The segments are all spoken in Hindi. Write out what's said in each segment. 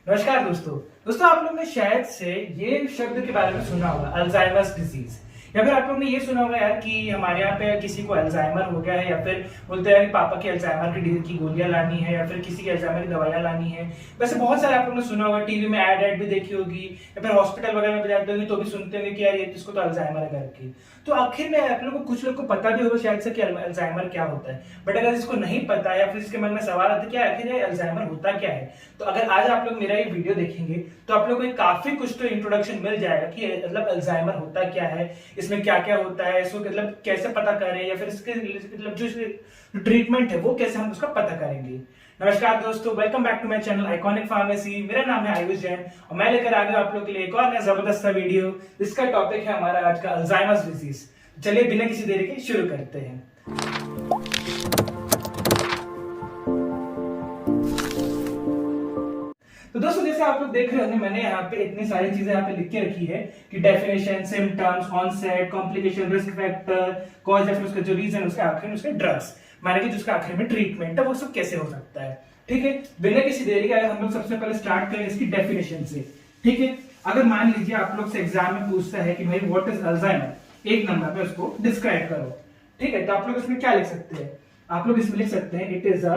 नमस्कार दोस्तों आप लोग ने शायद से ये शब्द के बारे में सुना होगा, अल्जाइमर्स डिजीज। या फिर आप लोग ने ये सुना होगा यार कि हमारे यहाँ पे किसी को अल्जाइमर हो गया है, या फिर बोलते हैं कि पापा की अल्जाइमर की गोलियां लानी है, या फिर किसी की अल्जाइमर की दवाइयां लानी है। वैसे बहुत सारे आप लोगों ने सुना होगा, टीवी में ऐड भी देखी होगी, या फिर हॉस्पिटल वगैरह में जाते होंगे तो भी सुनते होंगे कि यार ये इसको तो अल्जाइमर है करके। तो आखिर में आप लोगों को कुछ लोग को पता भी होगा शायद से कि अल्जाइमर क्या होता है, बट अगर इसको नहीं पता या फिर इसके मन में सवाल आता है कि आखिर ये अल्जाइमर होता क्या है, तो अगर आज आप लोग मेरा ये वीडियो देखेंगे तो आप लोगों को काफी कुछ तो इंट्रोडक्शन मिल जाएगा कि मतलब अल्जाइमर होता क्या है, इसमें क्या क्या होता है, इसको मतलब कैसे पता करें, या फिर इसके मतलब जो ट्रीटमेंट है वो कैसे हम उसका पता करेंगे। नमस्कार दोस्तों, welcome back to my channel iconic pharmacy. मेरा नाम है आयुष जैन और मैं लेकर आ गया आप लोग के लिए एक और नया जबरदस्त वीडियो, जिसका टॉपिक है हमारा आज का अल्जाइमर्स डिजीज। चलिए बिना किसी देरी के शुरू करते हैं। तो दोस्तों जैसे आप लोग देख रहे होंगे, मैंने यहाँ पे इतनी सारी चीजें यहाँ पे लिख के रखी है कि definition, symptoms, onset, complication, risk factor, cause, या फिर उसका जो रीजन, उसके आखिर में उसके ड्रग्स, माने कि जिसका आखिर में ट्रीटमेंट है, वो सब कैसे हो सकता है। ठीक है, बिना किसी देरी के हम लोग सबसे पहले स्टार्ट करें इसकी डेफिनेशन से। ठीक है, अगर मान लीजिए आप लोग से एग्जाम में पूछता है कि भाई व्हाट इज अल्जाइमर, एक नंबर पे उसको डिस्क्राइब करो। ठीक है, तो आप लोग इसमें क्या लिख सकते हैं? आप लोग इसमें लिख सकते हैं it is a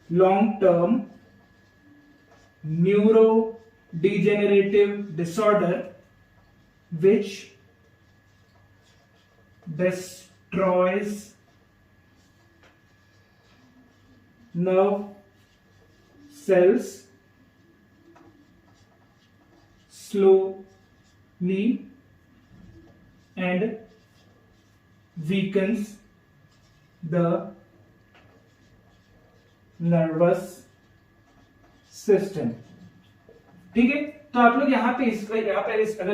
long term neurodegenerative disorder which destroys nerve cells slowly and weakens the nervous system. ठीक है, तो आप लोग यहाँ पे अगर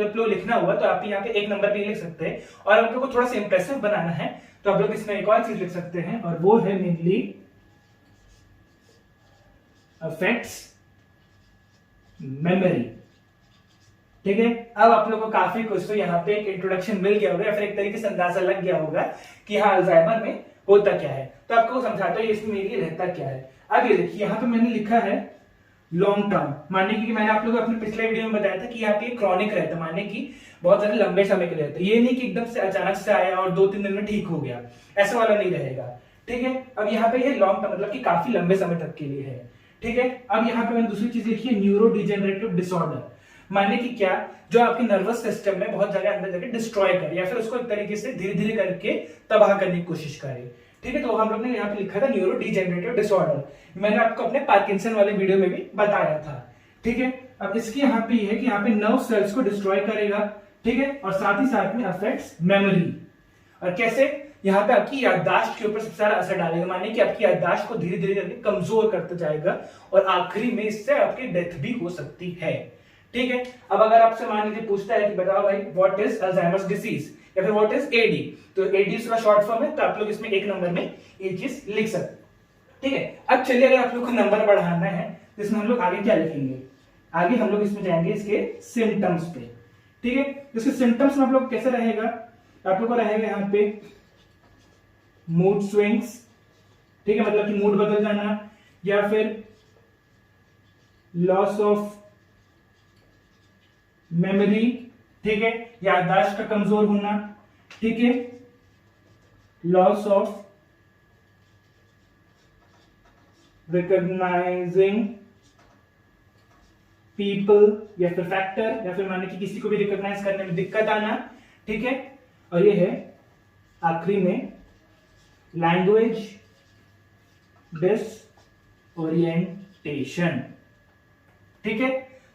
आप लोग लिखना हुआ तो आप यहाँ पे एक नंबर पे लिख सकते हैं, और आप लोग को थोड़ा सा इंप्रेसिव बनाना है तो आप लोग इसमें एक और चीज लिख सकते हैं, और वो है मेनली अफेक्ट्स मेमोरी। ठीक है, अब आप लोग को काफी कुछ तो यहाँ पे एक इंट्रोडक्शन मिल गया होगा, या फिर एक तरीके से अंदाजा लग गया होगा कि हाँ अल्जाइमर में होता क्या है। तो आपको समझाता हूँ इसमें मेनली रहता क्या है। अब ये देखिए, यहाँ पे मैंने लिखा है लॉन्ग टर्म, माने कि मैंने आप लोगों को अपने पिछले वीडियो में बताया था कि यहाँ पे क्रॉनिक रहता है, माने कि बहुत ज्यादा लंबे समय के लिए रहता है। ये नहीं कि एकदम से अचानक से आया और 2-3 दिन में ठीक हो गया, ऐसा वाला नहीं रहेगा। ठीक है, अब यहाँ पे ये लॉन्ग टर्म मतलब कि काफी लंबे समय तक के लिए है। ठीक है, अब यहाँ पे मैंने दूसरी चीज लिखी है न्यूरो डिजेनरेटिव डिसऑर्डर, माने कि क्या, जो आपके नर्वस सिस्टम में बहुत जगह अंदर जाके डिस्ट्रॉय करे, या फिर उसको एक तरीके से धीरे धीरे करके तबाह करने की कोशिश करे। ठीक है, तो हम लोग ने यहाँ पे लिखा था न्यूरो डिजेनरेटिव डिसऑर्डर, मैंने आपको अपने पार्किंसन वाले वीडियो में भी बताया था। ठीक है, अब इसकी यहाँ पे है कि यहाँ पे नर्व सेल्स को डिस्ट्रॉय करेगा। ठीक है, और साथ ही साथ में अफेक्ट्स मेमोरी, और कैसे, यहाँ पे आपकी याददाश्त के ऊपर सबसे ज्यादा असर डालेगा, माने कि आपकी याददाश्त को धीरे धीरे करके कमजोर करता जाएगा, और आखिरी में इससे आपकी डेथ भी हो सकती है। ठीक है, अब अगर आपसे मान लीजिए पूछता है कि बताओ भाई व्हाट इज अल्जाइमर्स डिजीज, या फिर व्हाट इज एडी, तो एडी उसका शॉर्ट फॉर्म है, तो आप लोग इसमें एक नंबर में ये चीज लिख सकते हैं। ठीक है, अब चलिए अगर आप लोग को नंबर बढ़ाना है तो इसमें हम लोग आगे क्या लिखेंगे, आगे हम लोग इसमें जाएंगे इसके सिम्टम्स पे। ठीक है, इसके सिम्टम्स में आप लोग कैसे रहेगा, आप लोग को रहेगा यहाँ पे मूड स्विंग्स। ठीक है, मतलब कि मूड बदल जाना, या फिर लॉस ऑफ मेमोरी। ठीक है, याददाश्त का कमजोर होना। ठीक है, लॉस ऑफ रिकॉग्नाइजिंग पीपल, या फिर फैक्टर, या फिर माने कि किसी को भी रिकॉग्नाइज करने में दिक्कत आना। ठीक है, और ये है आखिरी में लैंग्वेज डिसओरिएंटेशन। ठीक है,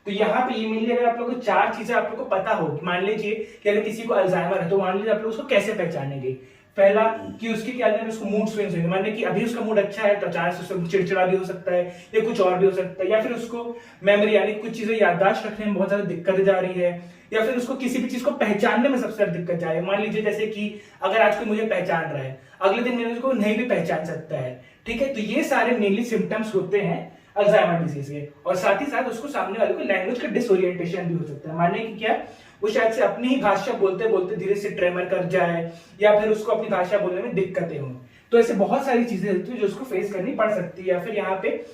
तो यहाँ पे ये मेनली अगर आप लोगों को 4 चीजें आप लोग को पता होगी, मान लीजिए कि अगर किसी को अल्जाइमर है तो मान लीजिए आप लोग उसको कैसे पहचानेंगे। पहला कि उसकी क्या है, उसको मूड स्विंग्स होंगे, मान कि अभी उसका मूड अच्छा है तो अचानक से उसको चिड़चिड़ा भी हो सकता है, या कुछ और भी हो सकता है, या फिर उसको मेमोरी यानी कुछ चीजें याददाश्त रखने में बहुत ज्यादा दिक्कत जा रही है, या फिर उसको किसी भी चीज को पहचानने में सबसे ज्यादा दिक्कत जा रही है। मान लीजिए जैसे कि अगर आज कोई मुझे पहचान रहा है, अगले दिन मेरे उसको नहीं भी पहचान सकता है। ठीक है, तो ये सारे मेनली सिम्टम्स होते हैं अल्जाइमर डिजीज के, और साथ ही साथ उसको सामने वाले को लैंग्वेज का डिसओरिएंटेशन भी हो सकता है, माने कि क्या, वो शायद से अपनी ही भाषा बोलते बोलते धीरे से ट्रेमर कर जाए, या फिर उसको अपनी भाषा बोलने में दिक्कतें हों। तो ऐसे बहुत सारी चीजें होती है जो उसको फेस करनी पड़ सकती है, या फिर यहाँ पे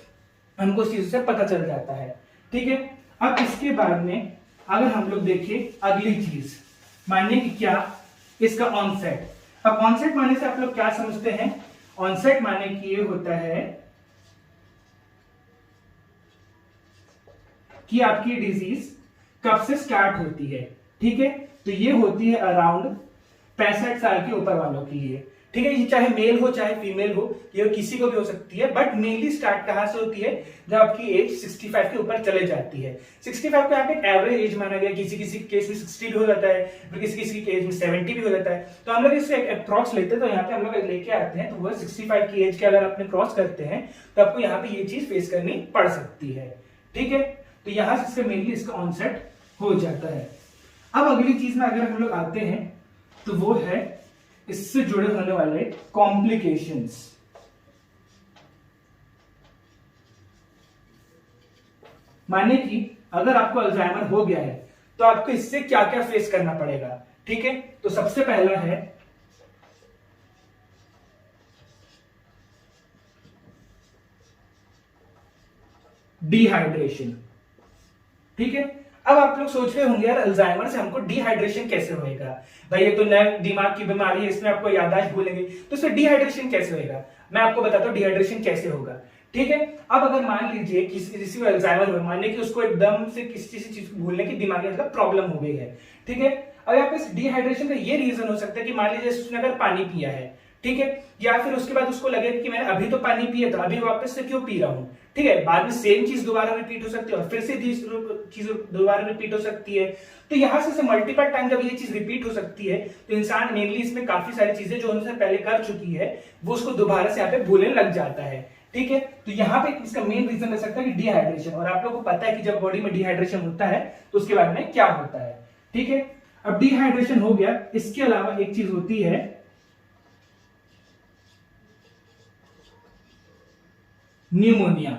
हमको उस चीज से पता चल जाता है। ठीक है, अब इसके बाद में अगर हम लोग देखें अगली चीज, मानिए कि क्या इसका ऑनसेट। अब ऑनसेट माने से आप लोग क्या समझते हैं? ऑनसेट माने कि ये होता है कि आपकी डिजीज कब से स्टार्ट होती है। ठीक है, तो ये होती है अराउंड 65 साल के ऊपर वालों की ये। ठीक है, ये चाहे मेल हो चाहे फीमेल हो, ये किसी को भी हो सकती है, बट मेनली स्टार्ट कहां से होती है? जब आपकी एज 65 के ऊपर चले जाती है। 65 को यहाँ पे एवरेज एज माना गया, किसी किसी केस में 60 भी हो जाता है, फिर किसी किसी केस में 70 भी हो जाता है। तो हम लोग इससे अप्रॉक्स लेते हैं, तो यहाँ पे हम लोग लेके आते हैं, तो वो 65 की एज के अगर आपने क्रॉस करते हैं तो आपको यहाँ पे ये चीज फेस करनी पड़ सकती है। ठीक है, तो यहां से मेनली इसका ऑनसेट हो जाता है। अब अगली चीज में अगर हम लोग आते हैं तो वो है इससे जुड़े होने वाले कॉम्प्लिकेशंस। माने कि अगर आपको अल्जाइमर हो गया है तो आपको इससे क्या क्या फेस करना पड़ेगा। ठीक है, तो सबसे पहला है डिहाइड्रेशन। ठीक है, अब आप लोग सोच रहे होंगे यार अल्जाइमर से हमको डिहाइड्रेशन कैसे होएगा? भाई ये तो नए दिमाग की बीमारी है, इसमें आपको याददाश्त भूलेंगे, तो इसमें डिहाइड्रेशन कैसे होएगा? मैं आपको बताता हूँ डिहाइड्रेशन कैसे होगा। ठीक है, अब अगर मान लीजिए किसी को अल्जाइमर हो, मान लीजिए कि उसको एकदम से किसी चीज को भूलने की दिमागी मतलब प्रॉब्लम हो गई है। ठीक है, अब यहाँ पे डिहाइड्रेशन का ये रीजन हो सकता है कि मान लीजिए उसने अगर पानी पिया है, ठीक है, या फिर उसके बाद उसको लगे कि मैंने अभी तो पानी पिया था, अभी वापस से क्यों पी रहा हूं। ठीक है, बाद में सेम चीज दोबारा रिपीट हो सकती है और फिर से चीज दोबारा रिपीट हो सकती है। तो यहां से मल्टीपल टाइम जब ये चीज रिपीट हो सकती है तो इंसान मेनली इसमें काफी सारी चीजें जो उनसे पहले कर चुकी है वो उसको दोबारा से यहाँ पे भूलने लग जाता है। ठीक है, तो यहाँ पे इसका मेन रीजन हो सकता है कि डिहाइड्रेशन, और आप लोगों को पता है कि जब बॉडी में डिहाइड्रेशन होता है तो उसके बाद में क्या होता है। ठीक है, अब डिहाइड्रेशन हो गया, इसके अलावा एक चीज होती है न्यूमोनिया।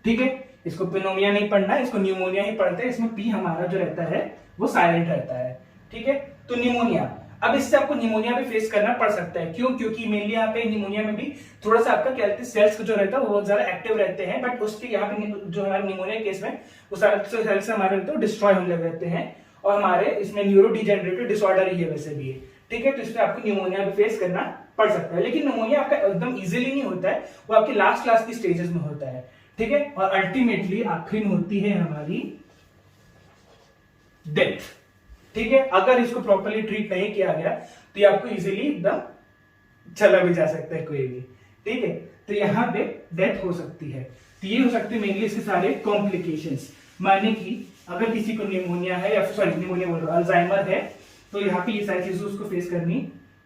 ठीक है, इसको पिनोमिया नहीं पढ़ना है, इसको न्यूमोनिया ही पढ़ते हैं। इसमें पी हमारा जो रहता है वो साइलेंट रहता है। ठीक है, तो न्यूमोनिया, अब इससे आपको न्यूमोनिया भी फेस करना पड़ सकता है। क्यों? क्योंकि मेनली यहाँ पे न्यूमोनिया में भी थोड़ा सा आपका क्या सेल्स जो रहता है वो बहुत ज्यादा एक्टिव रहते हैं, बट उसके यहाँ पे जो हमारे न्यूमोनिया केस में वो सेल्स हमारे रहते हैं डिस्ट्रॉय होने लग रहते हैं, और हमारे इसमें न्यूरो डिजेनरेटिव डिसऑर्डर ही है वैसे भी। ठीक है, तो इसमें आपको न्यूमोनिया भी फेस करना पड़ सकता है, लेकिन न्यूमोनिया आपका एकदम इजीली नहीं होता है, वो आपकी लास्ट क्लास की स्टेजेस में होता है। ठीक है, और अल्टीमेटली आखिर में होती है हमारी डेथ। ठीक है, अगर इसको प्रॉपर्ली ट्रीट नहीं किया गया तो ये आपको इजीली एकदम चला भी जा सकता है कोई भी। ठीक है, तो यहां पे डेथ हो सकती है। तो ये हो सकती है मेनली इसके सारे कॉम्प्लिकेशंस। माने कि अगर किसी को निमोनिया है या सॉरी निमोनिया बोल रहा हूं अल्जाइमर है तो यहाँ पे ये सारी चीजें उसको फेस करनी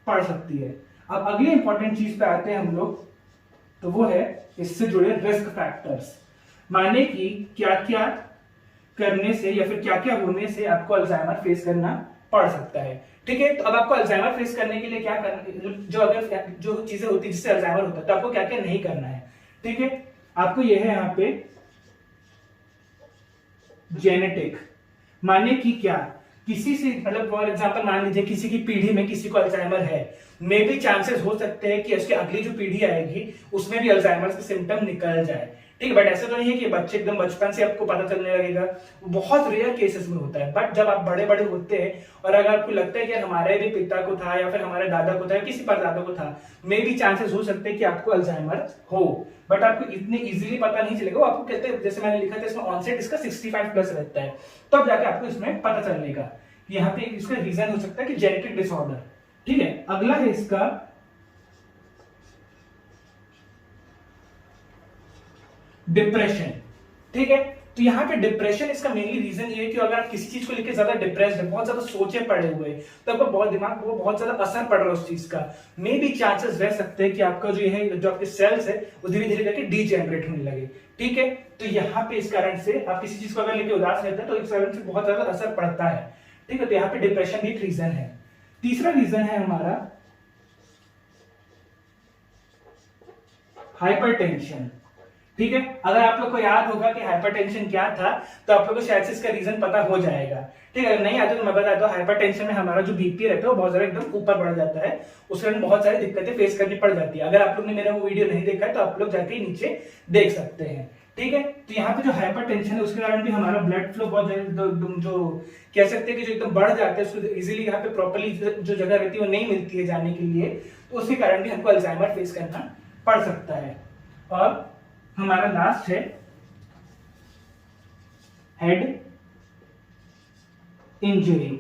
पड़ सकती है। अब अगली इंपॉर्टेंट चीज पे आते हैं हम लोग, तो वो है इससे जुड़े रिस्क फैक्टर्स। माने कि क्या क्या करने से या फिर क्या क्या होने से आपको अल्जाइमर फेस करना पड़ सकता है। ठीक है, तो अब आपको अल्जाइमर फेस करने के लिए क्या करना, जो चीजें होती है जिससे अल्जाइमर होता है, तो आपको क्या क्या नहीं करना है। ठीक है, आपको यह है यहाँ पे जेनेटिक। माने कि क्या किसी से मतलब फॉर एग्जांपल मान लीजिए किसी की पीढ़ी में किसी को अल्जाइमर है, मे भी चांसेस हो सकते हैं कि उसकी अगली जो पीढ़ी आएगी उसमें भी अल्जाइमर के सिम्टम निकल जाए। ठीक है, बट ऐसा तो नहीं है कि बच्चे एकदम बचपन से आपको पता चलने लगेगा, बहुत रेयर केसेस में होता है। बट जब आप बड़े बड़े होते हैं और अगर आपको लगता है कि हमारे भी पिता को था या फिर हमारे दादा को था या किसी परदादा को था, मे भी चांसेस हो सकते हैं कि आपको अल्जाइमर हो, बट आपको इतने इजीली पता नहीं चलेगा। वो आपको कहते हैं, जैसे मैंने लिखा था इसमें ऑनसेट इसका 65 प्लस रहता है, तब तो जाके आपको इसमें पता चलेगा। यहाँ पे इसका रीजन हो सकता है कि जेनेटिक डिसऑर्डर। ठीक है, अगला है इसका डिप्रेशन। ठीक है, तो यहाँ पे डिप्रेशन इसका मेनली रीजन ये है कि अगर आप किसी चीज को लेकर ज्यादा डिप्रेस्ड है, बहुत ज्यादा सोचे पड़े हुए हैं, तो आपका बहुत दिमाग को बहुत ज्यादा असर पड़ रहा है उस चीज का, मे भी चांसेस रह सकते हैं कि आपका जो है जो आपके सेल्स है वो धीरे धीरे करके डीजेनरेट होने लगे। ठीक है, तो यहाँ पे इस कारण से आप किसी चीज को अगर लेके उदास रहते हैं तो इस कारण से बहुत ज्यादा असर पड़ता है। ठीक है, तो यहाँ पे डिप्रेशन भी एक रीजन है। तीसरा रीजन है हमारा हाइपरटेंशन। ठीक है, अगर आप लोग को याद होगा कि हाइपरटेंशन क्या था तो आप लोग को शायद से इसका रीजन पता हो जाएगा। ठीक है, अगर नहीं आता तो मैं बताता हूँ। हाइपरटेंशन में हमारा जो बीपी रहता है वो बहुत ज्यादा एकदम ऊपर बढ़ जाता है, उस कारण बहुत सारी दिक्कतें फेस करनी पड़ जाती है। अगर आप लोग ने मेरा वो वीडियो नहीं देखा है तो आप लोग जाके नीचे देख सकते हैं। ठीक है। तो यहाँ पे जो हाइपरटेंशन है उसके कारण भी हमारा ब्लड फ्लो बहुत जो कह सकते हैं कि जो एकदम बढ़ जाता है, उसको इजीली यहाँ पे प्रॉपर्ली जो जगह रहती है वो नहीं मिलती है जाने के लिए, तो उसके कारण भी हमको अल्जाइमर फेस करना पड़ सकता है। और हमारा लास्ट है हेड इंजरी।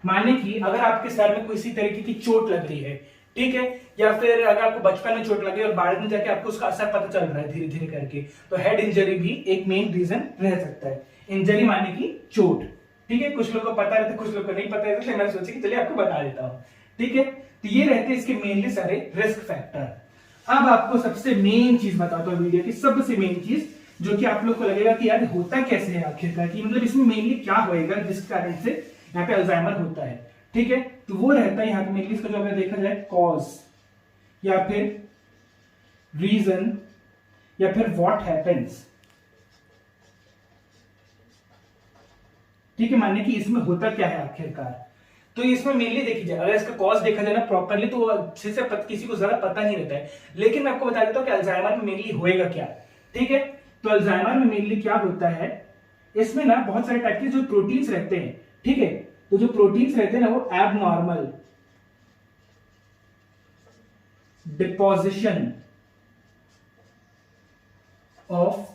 माने कि अगर आपके सर में किसी तरीके की चोट लग रही है, ठीक है, या फिर अगर आपको बचपन में चोट लगी और बाद में जाके आपको उसका असर पता चल रहा है धीरे धीरे करके, तो हेड इंजरी भी एक मेन रीजन रह सकता है। इंजरी माने की चोट, ठीक है। कुछ लोगों को पता रहता है, कुछ लोगों को नहीं पता रहता, इसलिए मैंने सोचा कि चलिए आपको बता देता हूँ, ठीक है। तो ये रहते हैं इसके मेनली सारे रिस्क फैक्टर। अब आपको सबसे मेन चीज बताता हूँ वीडियो की, सबसे मेन चीज जो कि आप लोग को लगेगा कि यार होता कैसे है आखिरकार, कि मतलब इसमें मेनली क्या होएगा जिस कारण से यहाँ पे अल्जाइमर होता है, ठीक है। तो वो रहता है यहाँ पे मेनली इसका जो अगर देखा जाए कॉज या फिर रीजन या फिर व्हाट हैपेंस, ठीक है। मानने कि इसमें होता क्या है आखिरकार। तो इसमें मेनली देखी जाए, अगर इसका कॉज देखा जाए ना प्रॉपरली, तो अच्छे से किसी को ज्यादा पता नहीं रहता है, लेकिन मैं आपको बता देता हूँ कि अल्जाइमर में मेनली होएगा क्या, ठीक है। तो अल्जाइमर में मेनली क्या होता है, इसमें ना बहुत सारे टाइप के जो प्रोटीन्स रहते हैं, ठीक है। तो जो प्रोटीन्स रहते हैं ना वो abnormal deposition of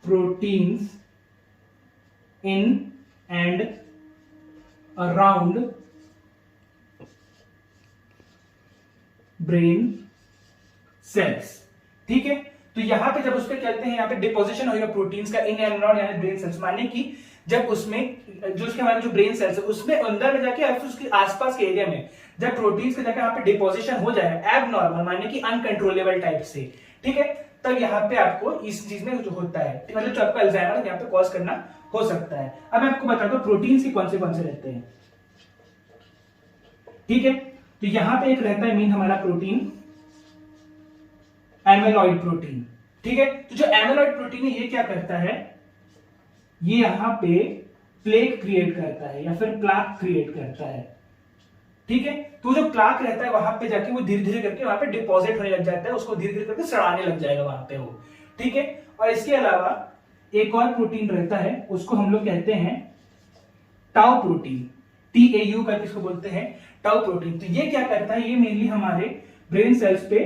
proteins in and around brain cells, ठीक है। तो यहां पे जब उस पर कहते हैं यहाँ पे डिपोजिशन होगा प्रोटीन्स का इन एंड अराउंड यानी ब्रेन सेल्स, माने कि जब उसमें जो उसके हमारे जो ब्रेन सेल्स है उसमें अंदर में जाके उसके आसपास के एरिया में जब प्रोटीन्स का जाकर यहाँ पे डिपोजिशन हो जाएगा एबनॉर्मल माने कि अनकंट्रोलेबल टाइप से, ठीक है, तब यहाँ पे आपको इस चीज में जो होता है, मतलब जो आपका अल्जाइमर यहाँ पे कॉज करना हो सकता है। अब मैं आपको बताता हूँ प्रोटीन्स के कौन से रहते हैं, ठीक है। तो यहां पे एक रहता है मेन हमारा प्रोटीन एमिलॉइड प्रोटीन, ठीक है। तो जो एमिलॉइड प्रोटीन है ये क्या करता है, ये यहां पे प्लेक क्रिएट करता है या फिर प्लाक क्रिएट करता है, ठीक है। तो जो प्लाक रहता है वहां पे जाके वो धीरे धीरे करके वहां पे डिपॉजिट होने लग जाता है, उसको धीरे धीरे करके सड़ाने लग जाएगा वहां पे वो, ठीक है। और इसके अलावा एक और प्रोटीन रहता है, उसको हम लोग कहते हैं टाउ प्रोटीन, TAU करके इसको बोलते हैं टाउ प्रोटीन। तो ये क्या करता है, ये मेनली हमारे ब्रेन सेल्स पे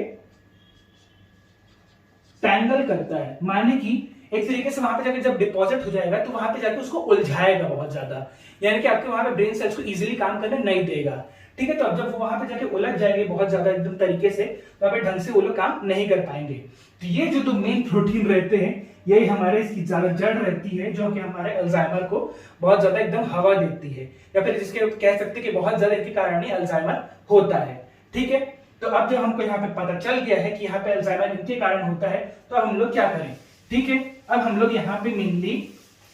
टैंगल करता है, माने कि एक तरीके से वहां पे जाके जब डिपॉजिट हो जाएगा तो वहां पे जाके उसको उलझाएगा बहुत ज्यादा, यानी कि आपके वहां पे ब्रेन सेल्स को इजीली काम करने नहीं देगा, ठीक है। तो अब जब वो वहां पे जाके उलझ जाएंगे बहुत ज्यादा एकदम तरीके से, तो वहां पे ढंग से वो लोग काम नहीं कर पाएंगे। तो ये जो दो मेन प्रोटीन रहते हैं यही हमारे इसकी ज्यादा जड़ रहती है, जो कि हमारे अल्जाइमर को बहुत ज्यादा एकदम हवा देती है, या फिर जिसके कह सकते हैं कि बहुत ज्यादा इनके कारण ही अल्जाइमर होता है, ठीक है। तो अब जब हमको यहाँ पे पता चल गया है कि यहाँ पे अल्जाइमर इनके कारण होता है, तो अब हम लोग क्या करें, ठीक है। अब हम लोग यहाँ पे मेनली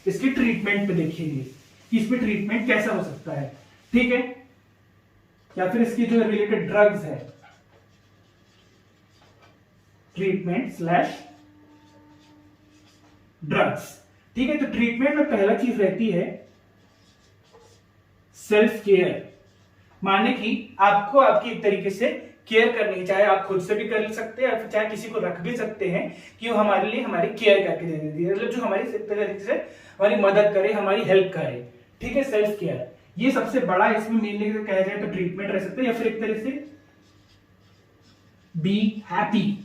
इसके ट्रीटमेंट पे देखेंगे कि इसमें ट्रीटमेंट कैसा हो सकता है, ठीक है, या फिर इसकी जो रिलेटेड ड्रग्स है, ट्रीटमेंट स्लैश ड्रग्स, ठीक है। तो ट्रीटमेंट में पहला चीज रहती है सेल्फ केयर, माने कि आपको आपकी एक तरीके से केयर करनी, चाहे आप खुद से भी कर सकते हैं या चाहे किसी को रख भी सकते हैं कि वो हमारे लिए हमारी केयर करके दे देती है, मतलब जो हमारी तरीके से हमारी मदद करे, हमारी हेल्प करे, ठीक है। सेल्फ केयर ये सबसे बड़ा इसमें मेनली कहा जाए तो ट्रीटमेंट रह सकता है, या फिर एक तरह से बी हैप्पी।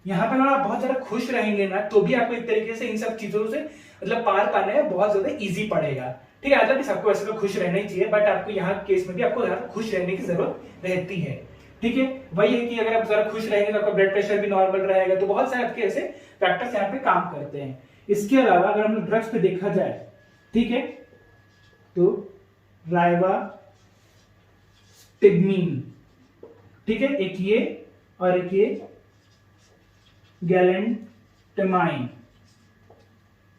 यहां पर अगर आप बहुत ज्यादा खुश रहेंगे ना तो भी आपको एक तरीके से इन सब चीजों से मतलब पार पाने में बहुत ज्यादा इजी पड़ेगा, ठीक है। मतलब सबको वैसे तो खुश रहना ही चाहिए, बट आपको यहाँ केस में भी आपको ज्यादा खुश रहने की जरूरत रहती है, ठीक है। वही है कि अगर आप जरा खुश रहेंगे तो आपका ब्लड प्रेशर भी नॉर्मल रहेगा, तो बहुत सारे आपके ऐसे फैक्टर्स यहाँ पे काम करते हैं। इसके अलावा अगर हम लोग ड्रग्स पे देखा जाए, ठीक है, तो राइवास्टिग्मीन, ठीक है, एक ये और एक ये गैलेंटामाइन,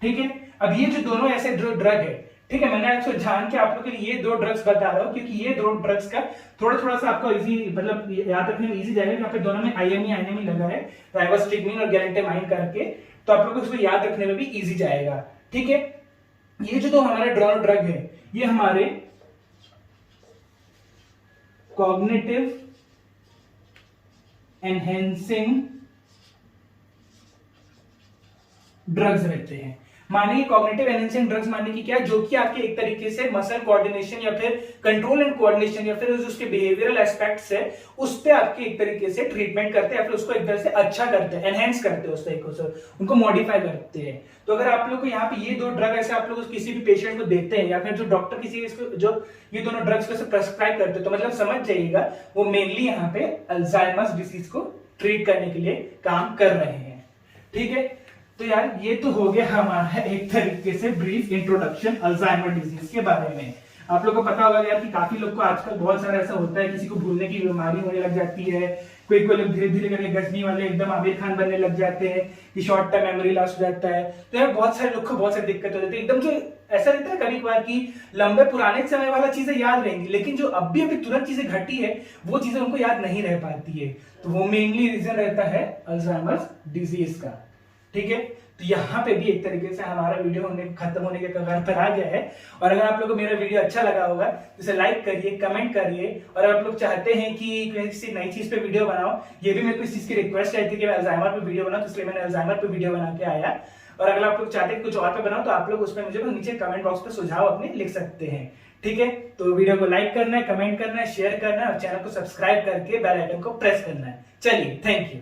ठीक है। अब ये जो दोनों ऐसे ड्रग है, ठीक है, मैंने आपको जान के आप लोगों के लिए ये दो ड्रग्स बता रहा हूं क्योंकि ये दो ड्रग्स का थोड़ा सा आपको इजी मतलब याद रखने में इजी जाएगा। यहाँ पे दोनों में IME लगा है, राइवास्टिग्मीन और गैलेंटामाइन करके, तो आप लोग को इसको याद रखने में भी इजी जाएगा, ठीक है। ये जो दो हमारे ड्रग है ये हमारे कॉग्निटिव एनहेंसिंग ड्रग्स रहते हैं। माने कॉग्निटिव एनहेंसिंग ड्रग्स माने की क्या, जो कि आपके एक तरीके से मसल कोऑर्डिनेशन या फिर कंट्रोल एंड कोऑर्डिनेशन या फिर उसके बिहेवियरल एस्पेक्ट्स है उस पे आपके एक तरीके से ट्रीटमेंट करते हैं या फिर उसको एक तरह से अच्छा करते हैं, एनहेंस करते हैं उस तरीके से, उनको मॉडिफाई करते हैं। तो अगर आप लोग को यहाँ पे ये दो ड्रग ऐसे आप लोग किसी भी पेशेंट को देते हैं या फिर जो डॉक्टर किसी जो ये दोनों ड्रग्स को प्रेस्क्राइब करते हैं, तो मतलब समझ जाइएगा वो मेनली यहाँ पे अल्जाइमर्स डिसीज को ट्रीट करने के लिए काम कर रहे हैं। ठीक है, तो यार ये तो हो गया हमारा एक तरीके से ब्रीफ इंट्रोडक्शन अल्जाइमर डिजीज के बारे में। आप लोग को पता होगा यार कि काफी लोग को आजकल बहुत सारा ऐसा होता है, किसी को भूलने की बीमारी होने लग जाती है, कोई कोई लोग धीरे धीरे करके गजनी वाले एकदम आमिर खान बनने लग जाते हैं कि शॉर्ट टर्म मेमोरी लॉस हो जाता है। तो यार बहुत सारे लोग को बहुत सारी दिक्कत हो जाती है, एकदम जो ऐसा रहता है कभी कभार की लंबे पुराने समय वाला चीजें याद रहेंगी लेकिन जो अभी अभी तुरंत चीजें घटी है वो चीजें उनको याद नहीं रह पाती है। तो वो मेनली रीजन रहता है अल्जाइमर्स डिजीज का। ठीक है, तो यहाँ पे भी एक तरीके से हमारा वीडियो खत्म होने के कगार पर आ गया है। और अगर आप लोगों को मेरा वीडियो अच्छा लगा होगा तो इसे लाइक करिए, कमेंट करिए, और आप लोग चाहते हैं कि किसी नई चीज पे वीडियो बनाओ, ये भी मेरे को इस चीज की रिक्वेस्ट रहती है कि मैं अल्जाइमर पे वीडियो बनाऊं, तो इसलिए मैंने अल्जाइमर पे वीडियो बना के आया। और अगर आप लोग चाहते हैं कुछ और पे बनाओ तो आप लोग उसमें मुझे नीचे कमेंट बॉक्स पे सुझाव अपने लिख सकते हैं। ठीक है, तो वीडियो को लाइक करना है, कमेंट करना है, शेयर करना है और चैनल को सब्सक्राइब करके बेल आइकन को प्रेस करना है। चलिए, थैंक यू।